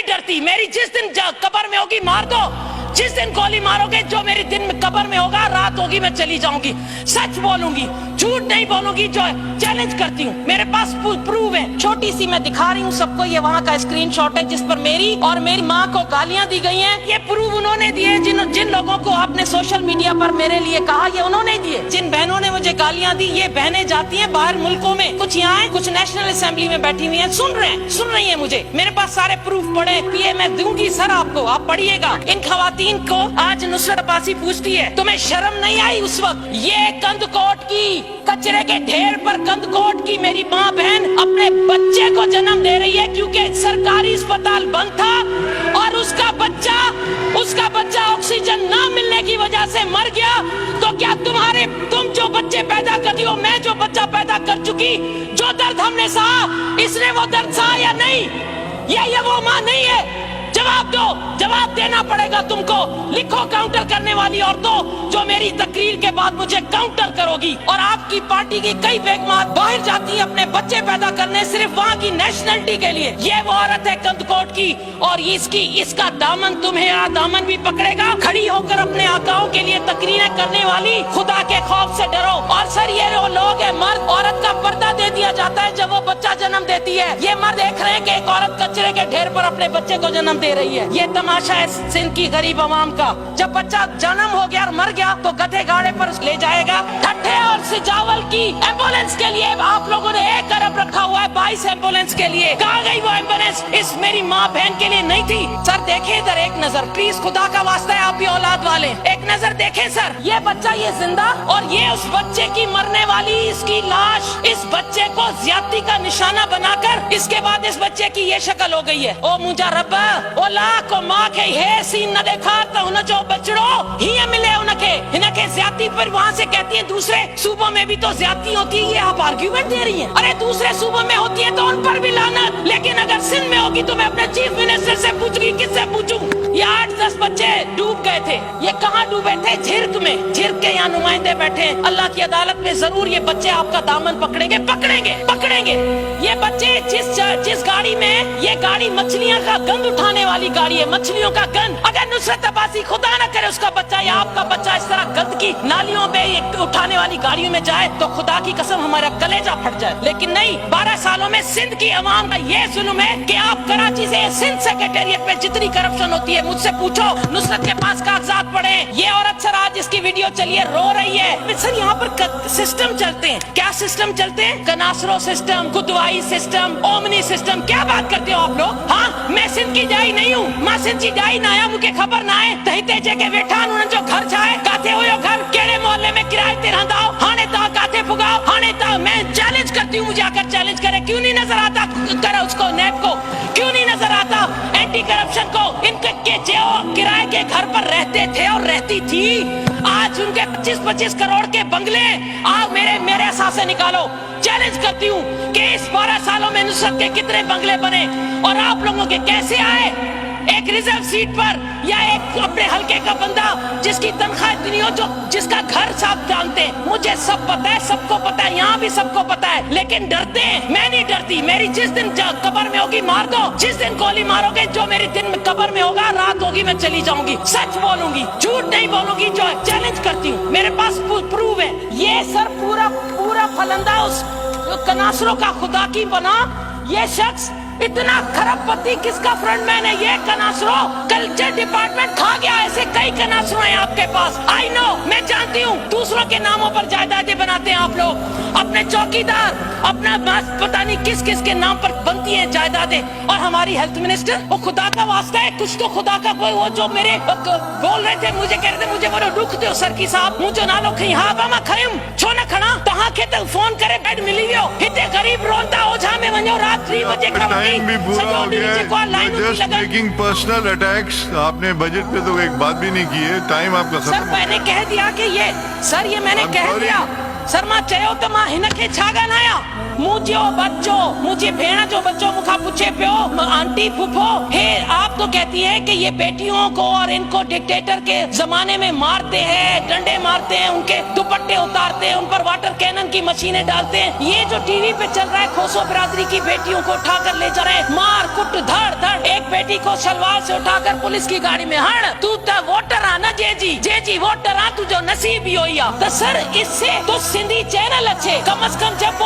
नहीं डरती। मेरी जिस दिन कब्र में होगी मार दो, जिस दिन गोली मारोगे, जो मेरी दिन में कब्र में होगा, रात होगी मैं चली जाऊंगी। सच बोलूंगी, झूठ नहीं बोलूंगी। जो चैलेंज करती हूँ, मेरे पास प्रूफ है। छोटी सी मैं दिखा रही हूँ सबको, ये वहाँ का स्क्रीनशॉट है जिस पर मेरी और मेरी माँ को गालियां दी गई हैं। ये प्रूफ उन्होंने दिए। जिन लोगों को आपने सोशल मीडिया पर मेरे लिए कहा, ये उन्होंने दिए। जिन बहनों ने मुझे गालियां दी, ये बहनें जाती हैं बाहर मुल्कों में, कुछ यहाँ है, कुछ नेशनल असेंबली में बैठी हुई हैं, सुन रही है मुझे। मेरे पास सारे प्रूफ पड़े, पीए मैं दूंगी सर आपको, आप पढ़िएगा। इन खवातीन को आज नुसरत अब्बासी पूछती है, तुम्हें शर्म नहीं आई उस वक्त? ये कंदकोट की, कचरे के ढेर पर कंदकोट की मेरी माँ बहन अपने बच्चे को जन्म दे रही है क्योंकि सरकारी अस्पताल बंद था और उसका बच्चा ऑक्सीजन ना मिलने की वजह से मर गया। तो क्या तुम जो बच्चे पैदा करती हो, मैं जो बच्चा पैदा कर चुकी, जो दर्द हमने सहा, इसने वो दर्द सहा या नहीं? ये वो माँ नहीं है? जवाब दो, जवाब देना पड़ेगा तुमको। लिखो काउंटर करने वाली औरतों, जो मेरी तकरीर के बाद मुझे काउंटर करोगी। और आपकी पार्टी की कई बेगमात बाहर जाती है अपने बच्चे पैदा करने, सिर्फ वहाँ की नेशनलिटी के लिए। ये वो औरत है कंदकोट की, और इसका दामन तुम्हें दामन भी पकड़ेगा। खड़ी होकर अपने आकाओं के लिए तकरीरें करने वाली, खुदा के खौफ से डरो। और सर ये वो लोग है, मर्द औरत का पर्दा दे दिया जाता है जब वो बच्चा जन्म देती है। ये मर्द देख रहे हैं कि एक औरत कचरे के ढेर पर अपने बच्चे को जन्म दे रही है। ये तमाशा है सिंध की गरीब आवाम का। जब बच्चा जन्म हो गया और मर गया तो गधे गाड़े पर ले जाएगा। ठट्ठे और सिजावल की एम्बुलेंस के लिए आप लोगों ने 1 अरब रखा हुआ है, 22 एम्बुलेंस के लिए। कहाँ गई वो एम्बुलेंस? इस मेरी माँ बहन के लिए नहीं थी। सर देखे इधर एक नजर प्लीज, खुदा का वास्ता है, आप भी औलाद वाले, एक नजर देखे सर। ये बच्चा ये जिंदा, और ये उस बच्चे की मरने वाली इसकी लाश, इस बच्चे को ज्यादती का निशाना बनाकर इसके बाद इस बच्चे की ये शक्ल हो गई है। ओ मुझा रब्बा, ओ को माँ के हे सीन न देखा तो उन जो बचड़ो ही मिले उनके ज्यादती पर वहाँ से कहती है दूसरे सूबों में भी तो ज्यादती होती है। ये आप आर्ग्यूमेंट दे रही हैं? अरे दूसरे सूबों में होती है तो उन पर भी लानत, लेकिन अगर सिंध में होगी तो मैं अपने चीफ मिनिस्टर से पूछूंगी। किससे पूछूं? ये 8-10 बच्चे डूब गए थे। ये कहाँ डूबे थे? झिरक में। झिरक के यहाँ नुमाइंदे बैठे। अल्लाह की अदालत में जरूर ये बच्चे आपका दामन पकड़ेंगे। ये बच्चे जिस गाड़ी में, ये गाड़ी मछलियों का गंद उठाने वाली गाड़ी है, मछलियों का गंद। अगर नुसरत अब्बासी खुदा न करे उसका बच्चा या आपका बच्चा इस तरह गंद की नालियों में उठाने वाली गाड़ियों में जाए तो खुदा की कसम हमारा कलेजा फट जाए। लेकिन नहीं, 12 सालों में सिंध की अवाम का ये जुल्म है कि आप कराची से सिंध सेक्रेटेरिएट में जितनी करप्शन होती है, मुझसे पूछो। नुसरत के पास कागजात पड़े। ये औरत सर आज इसकी वीडियो चली है, रो रही है। सर यहाँ पर सिस्टम चलते हैं। क्या सिस्टम चलते हैं? कनासरो सिस्टम, गुदवाई सिस्टम, ओमनी सिस्टम। क्या बात करते हो आप लोग? हाँ, मैं सिंध की जाई नहीं हूँ, मां सिंध की जाई ना आया, मुझे खबर ना है। तहिते जेके वेठा उन्होंने जो घर छाए, काथे हुयो घर, केड़े मोहल्ले में किराए ते रहंदा हो, हाने ता काथे फुगाओ, हाने ता। मैं चैलेंज करती हूँ, मुझे आकर चैलेंज करे। क्यों नहीं नजर आता करे उसको, नैब को क्यों नहीं नजर आता, एंटी करप्शन को? इनके जो किराए के घर पर रहते थे और रहती थी, आज उनके 25-25 करोड़ के बंगले आज मेरे हिसाब से निकालो। चैलेंज करती हूँ कि इस 12 सालों में नुसरत के कितने बंगले बने और आप लोगों के कैसे आए? एक रिजर्व सीट पर या एक अपने हल्के का बंदा जिसकी तनख्वाह इतनी हो, जिसका घर साफ जानते हैं। मुझे सब पता है, सबको पता है, यहाँ भी सबको पता है, लेकिन डरते हैं। मैं नहीं डरती। मेरी जिस दिन कब्र में होगी मार दो, जिस दिन गोली मारोगे, जो मेरी दिन में कब्र में होगा, रात होगी मैं चली जाऊंगी। सच बोलूंगी, झूठ नहीं बोलूंगी। जो चैलेंज करती हूँ, मेरे पास प्रूफ है। ये सर पूरा फलंदा उस कनासरों का खुदा की बना। ये शख्स इतना खरबपति किसका फ्रंटमैन है? ये कनासरो कल्चर डिपार्टमेंट खा गया। ऐसे कई कनासरो हैं आपके पास। आई नो, मैं जानती हूँ। दूसरों के नामों पर जायदादें बनाते हैं आप लोग, अपने चौकीदार, अपना पता नहीं किस किस के नाम पर बनती हैं जायदादें। और हमारी हेल्थ मिनिस्टर, वो खुदा का वास्ता है, कुछ तो खुदा का कोई, वो जो मेरे बोल रहे थे, मुझे कह रहे थे मुझे वो दुख दो सर की साहब, मुझे नालो खई हाँ बामा खयुम छो न खड़ा तहां के तो फोन करे बेड मिली वियो। हिते गरीब रोंदा ओझा में वञो रात 3 बजे का टाइम भी पूरा हो गया है। Just making personal attacks. आपने बजट पे तो एक बात भी नहीं की है। टाइम आपका सर मैंने कह दिया कि ये सर ये मैंने कह दिया सर मां चयो तो मां हिनके छा ॻाल्हायां। मुझे बच्चो, मुझे भेण जो बच्चो मुखा पूछे पियो आंटी फुफो हे आप तो कहती है कि ये बेटियों को और इनको डिक्टेटर के जमाने में मारते हैं, डंडे मारते हैं, उनके दुपट्टे उतारते हैं, उन पर वाटर कैनन की मशीनें डालते हैं। ये जो टीवी पे चल रहा है खोसो बिरादरी की बेटियों को उठाकर ले जा रहे हैं, मार कुट धड़ धड़। एक बेटी लेडी को सलवार से उठाकर पुलिस की गाड़ी में हण तू तो वोटर आ ना जे जी वोटर आ तुझो नसीब ही होया। तो सर इससे तो सिंधी चैनल अच्छे कम से कम जब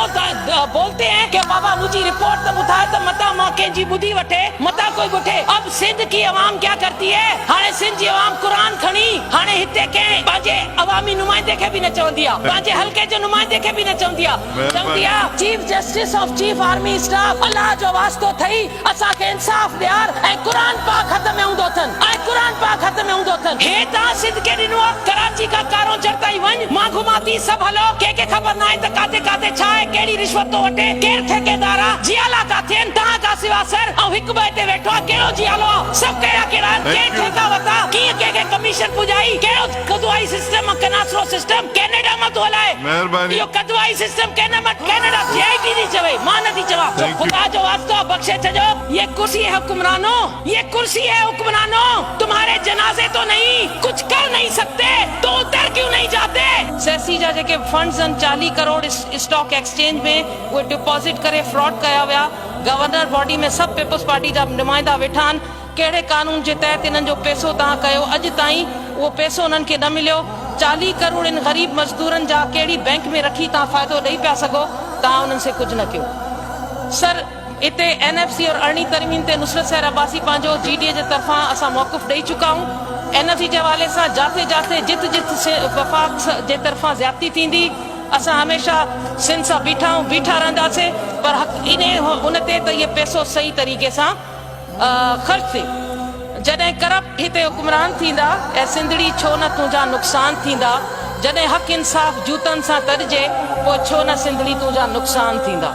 बोलते हैं कि बाबा मुझी रिपोर्ट तब उठाए तो मता मां के जी बुद्धि वठे मता कोई वठे। अब सिंध की अवाम क्या करती है हाणे सिंध जी अवाम कुरान खणी हाणे हिते के पांजे अवामी नुमाइंदे के भी न चवंदिया पांजे हल्के जो नुमाइंदे के भी न चवंदिया chief justice of chief army staff अल्लाह जो वास्तो थई असा के इंसाफ दियार ए कुरान पाक हथ में हूंदो थन ए कुरान पाक हथ में हूंदो थन हे ता सिंध के दिनो कराची का कारो चढ़ता ही वन मां घुमाती सब हलो के खबर ना है त काते काते छा है केड़ी रिश्वत तो वटे केर ठेकेदारा जियाला का थेन ता का सिवा सर औ हिक बैठे बैठो केड़ो जियालो सब केड़ा के ठेका वता की के कमीशन पुजाई केड़ो कदवाई सिस्टम कनासरो सिस्टम कनाडा में तो हलाए मेहरबानी यो कदवाई सिस्टम कनाडा जेआईटी दी चवे मां नथी चवा खुदा जो वास्तो बख्शे छजो ये कुर्सी है हुक्मरानों ये कुर्सी है हुक्मरानों तुम्हारे जनाजे तो नहीं कुछ कर नहीं सकते तो उतर क्यों नहीं जाते। सेसीजा जेके फंड्स 40 करोड़ स्टॉक एक्सचेंज में वो डिपॉजिट करे फ्रॉड कया विया गवर्नर बॉडी में सब पीपल्स पार्टी जा नुमाइंदा वेठा आहिनि कहिड़े कानून जे तहत इन्हनि जो पैसो तव्हां कयो अॼु ताईं उहो पैसो उन्हनि खे न मिलियो 40 करोड़ इन ग़रीब मज़दूरनि जा कहिड़ी बैंक में रखी तव्हां फ़ाइदो ॾेई पिया सघो तव्हां उन्हनि से कुझु न कयो। सर इते एनएफसी और अरणी तरमीम ते नुसरत सैर अब्बासी पंहिंजो जीडीए जे तरफ़ां असां मौक़िफ़ ॾेई चुका आहियूं। एनएफसी जे हवाले सां जाते जाते जित वफ़ाक़ जे तरफ़ां ज़्यादती थींदी असां हमेशह सिंध सां बीठा रहंदासीं पर उन ते त इहो पैसो सही तरीक़े सां ख़र्च थिए। जॾहिं करप्ट हिते हुक्मरान थींदा ऐं सिंधड़ी छो न तुंहिंजा नुक़सान थींदा जॾहिं हक़ इंसाफ़ जूतनि सां तरिजे पोइ छो न सिंधड़ी तुंहिंजा नुक़सान थींदा।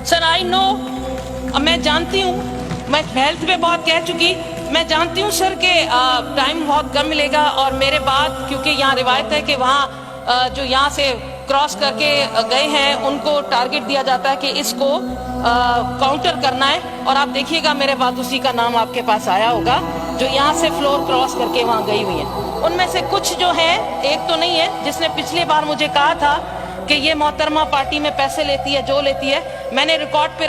सर आई नो मैं जानती हूँ मैं हेल्थ पे बहुत कह चुकी मैं जानती हूँ सर कि टाइम बहुत कम मिलेगा और मेरे बाद क्योंकि यहाँ रिवायत है कि वहाँ जो यहाँ से क्रॉस करके गए हैं उनको टारगेट दिया जाता है कि इसको काउंटर करना है और आप देखिएगा मेरे बाद उसी का नाम आपके पास आया होगा जो यहाँ से फ्लोर क्रॉस करके वहाँ गई हुई है। उनमें से कुछ जो है एक तो नहीं है जिसने पिछली बार मुझे कहा था कि ये मोहतरमा पार्टी में पैसे लेती है जो लेती है मैंने रिकॉर्ड पे